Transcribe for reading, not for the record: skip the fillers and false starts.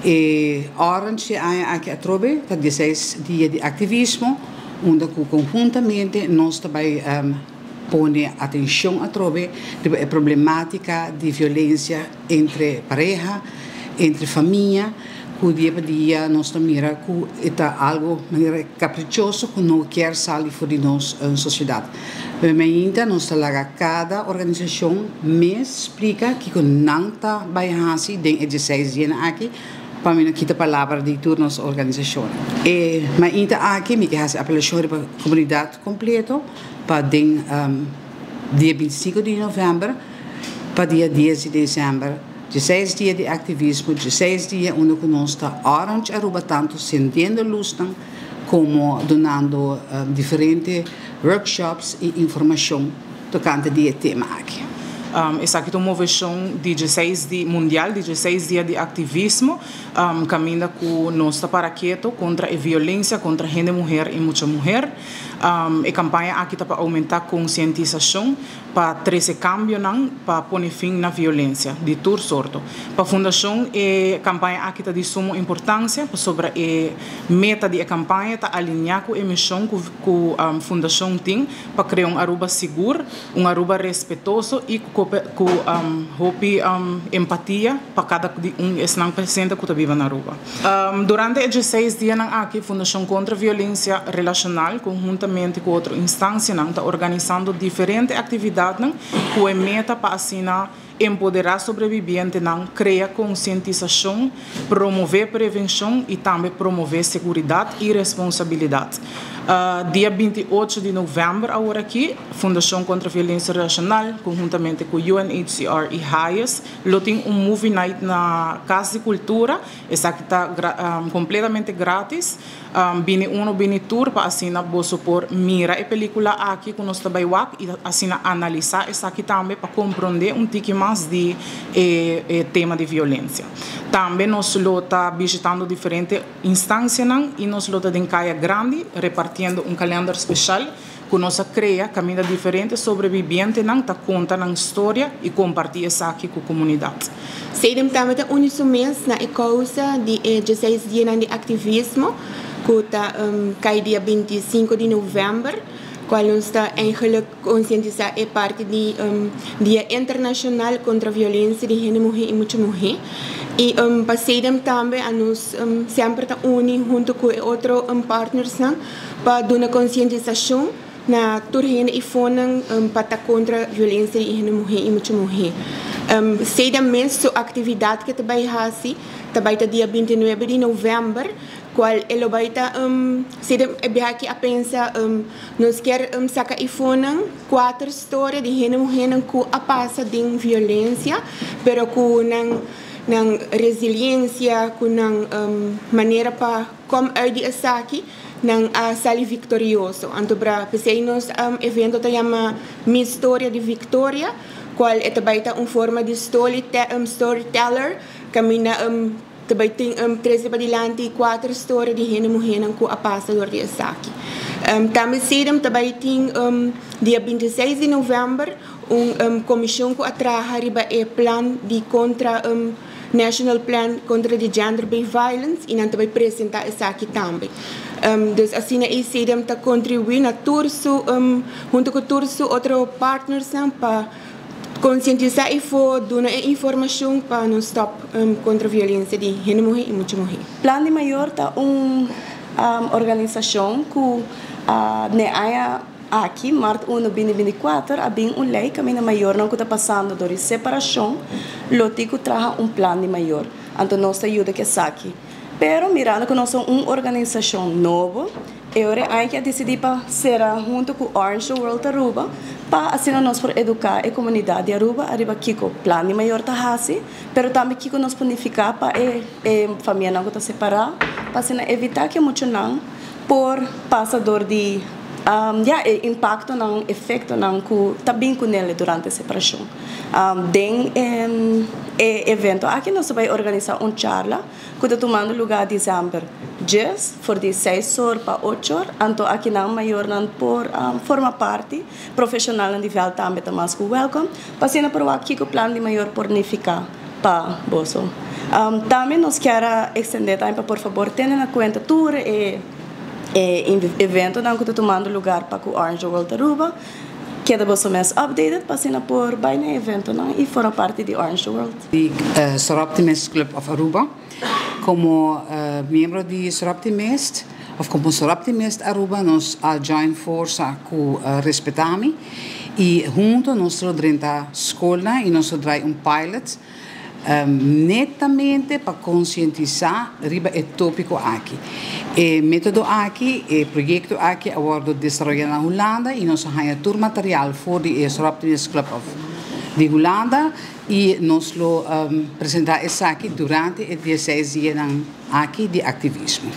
E Orange aqui a trobe, tá 16 dias de ativismo, onde conjuntamente nós também põe atenção a trobe a problemática de violência entre pareja, entre família, que dia para dia nós mira que é algo caprichoso que não quer sair fora de nossa sociedade. Mas nós cada organização me explica que não está bem assim dentro de 16 dias aqui, para mim aqui a palavra de toda nossa organização. Mas ainda aqui me quer apelação para a comunidade completa para dia 25 de novembro para dia 10 de dezembro. 16 dias de ativismo, 16 dias onde nós está Orange Aruba tanto sentindo luz como donando diferentes workshops e informação tocante de tema aqui. Essa aqui é uma versão de 16 dias mundial, de 16 dias de ativismo, caminha com nossa paraqueto contra a violência contra a gente mulher e muita mulher. A campanha aqui está para aumentar a conscientização, para trazer cambio, para pôr fim na violência, de todo sorto. Para a Fundação, a campanha aqui está de suma importância, sobre a meta da campanha, está alinhar com a missão que a Fundação tem, para criar um Aruba seguro, um Aruba respeitoso e com empatia para cada um presente que vive na Aruba. Durante os 16 dias aqui, a Fundação contra a Violência Relacional, conjuntamente com outra instância, está organizando diferentes atividades com a meta para assinar empoderar sobrevivente, criar conscientização, promover prevenção e também promover segurança e responsabilidade. Dia 28 de novembro, agora aqui, Fundação contra a Violência Relacional, conjuntamente com o UNHCR e HIAS, tem movie night na Casa de Cultura, essa aqui está completamente grátis. Bini tour para assinar bolso por mira a película aqui com nós também e assinar analisar essa aqui também para compreender tique mais de tema de violência. Também nós está visitando diferentes instâncias e nós está em Caia Grande, repartindo calendário especial que nós cria caminho diferente sobrevivente está conta na história e compartilha isso aqui com a comunidade. Sedem também tem mês na causa de 16 dias de ativismo que está cai dia 25 de novembro, qual nós está eigenlijk conscientizar é parte do Dia Internacional contra a Violência de Gênero Mulher e Muita Mulher. E para Sedem também nós sempre está unidos junto com outros partners para dar uma conscientização na turhene e fonan para contra a violência de gênero mulher e muita mulher. Sedem mês a atividade que também hasi, também dia 29 de novembro, qual ele vai estar sedem aqui a pensar nós quer sacar e fonan 4 histórias de gênero mulher que a passa de violência, pero com nang resiliência, com nang maneira para como de aqui nang sali victorioso. Anto para nos evento te chama Mi História de Victoria, qual é também forma de storyteller, caminha também tem 13 para diante 4 histórias de gênero mulher que a passa do de aqui. Também sedem também tem dia 26 de novembro comissão que atraha o plano de contra National Plan contra the Gender-Based Violence e não também apresentar isso aqui também. Dus assim a sedem está contribuir na turso junto com turso outros partners para conscientizar e dar informação para não stop contra a violência de gênero mulher e muita mulher. Plan de Maior está organização que aqui, março 1 de 2024, há lei que a maior não está passando de separação, lotico traz plano de maior. Então, nós ajuda que aqui. Pero, mirando que nós somos uma organização nova, eu que decidi para ser junto com Orange World Aruba, para assim nós for educar a comunidade de Aruba, Kiko, plano de maior está assim, pero também Kiko nós planificar para a família não está separada, para assim evitar que muito não por passador de impacto ng efeito ng tabing ko nele durante a separação. Evento aqui nós vamos organizar charla que está tomando lugar em dezembro 10 for de 6 horas para 8 horas. Então aqui na maior não por forma parte profissional no nível também está mais welcome. Passando por aqui o plano de maior por nificar para boso. Também nós queremos estender também para, por favor, tenham em conta tour e evento não que está tomando lugar para o Orange World Aruba. Queda você mais updated para ser por bem evento não e for parte de Orange World. De Soroptimist Club of Aruba, como membro de Soroptimist, of como Soroptimist Aruba, nós join força com respeitami e junto nós treinamos escola e nós trabalhamos pilot netamente para conscientizar riba o tópico aqui. O método aqui, o projeto aqui, agora desenvolvido na Holanda e nós temos todo material for the Soroptimist Club of de Holanda e nós lo apresentamos aqui durante 16 dias aqui de ativismo.